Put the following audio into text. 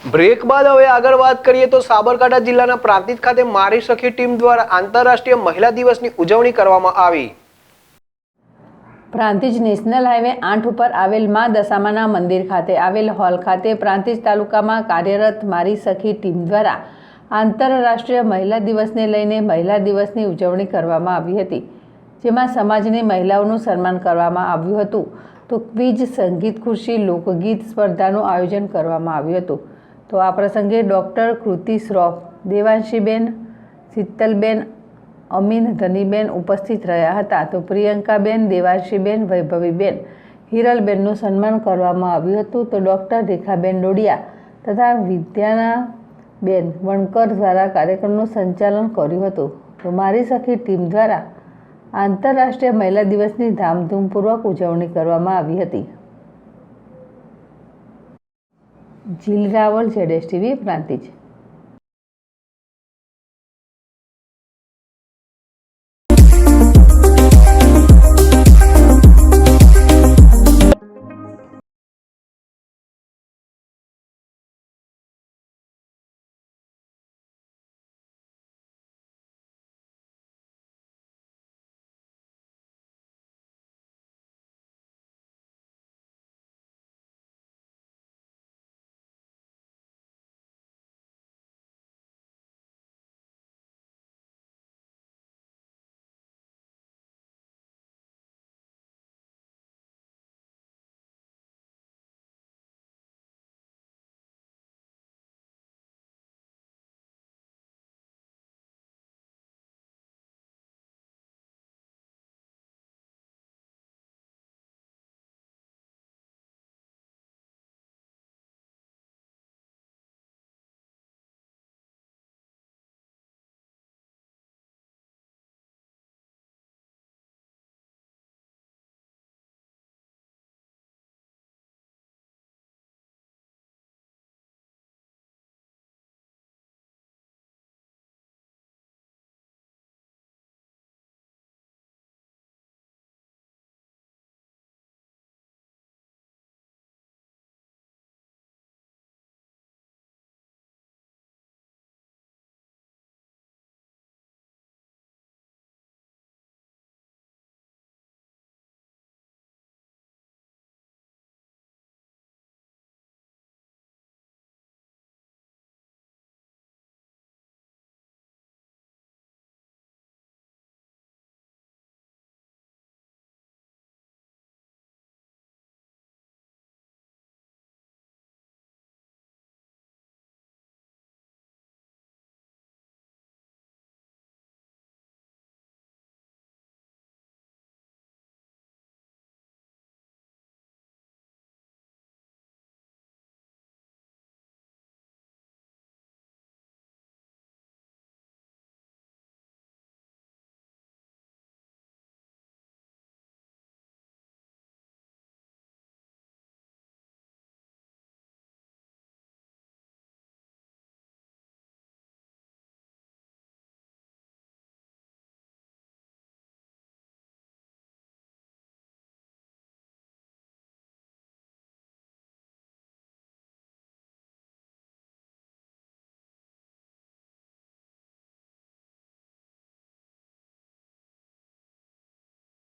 Break બાદ હવે આગળ વાત કરીએ તો સાબરકાંઠા જિલ્લાના પ્રાંતિજ ખાતે મારી સખી ટીમ દ્વારા આંતરરાષ્ટ્રીય મહિલા દિવસની ઉજવણી કરવામાં આવી। પ્રાંતિજ નેશનલ હાઈવે 8 ઉપર આવેલ માં દશામાના મંદિર ખાતે આવેલ હોલ ખાતે પ્રાંતિજ તાલુકામાં કાર્યરત મારી સખી ટીમ દ્વારા આંતરરાષ્ટ્રીય મહિલા દિવસને લઈને મહિલા દિવસની ઉજવણી કરવામાં આવી હતી, જેમાં સમાજની મહિલાઓનું સન્માન કરવામાં આવ્યું હતું। તો ક્વિઝ, સંગીત ખુરશી, લોકગીત સ્પર્ધાનું આયોજન કરવામાં આવ્યું હતું। તો આ પ્રસંગે ડૉક્ટર કૃતિ શ્રોફ, દેવાંશીબેન, શીતલબેન, અમીન, ધનીબેન ઉપસ્થિત રહ્યા હતા। તો પ્રિયંકાબેન, દેવાંશીબેન, વૈભવીબેન, હિરલબેનનું સન્માન કરવામાં આવ્યું હતું। તો ડૉક્ટર રેખાબેન ડોડિયા તથા વિદ્યાનાબેન વણકર દ્વારા કાર્યક્રમનું સંચાલન કર્યું હતું। તો મારી સખી ટીમ દ્વારા આંતરરાષ્ટ્રીય મહિલા દિવસની ધામધૂમપૂર્વક ઉજવણી કરવામાં આવી હતી। જીલ રાવલ, ZSTV, પ્રાંતિજ।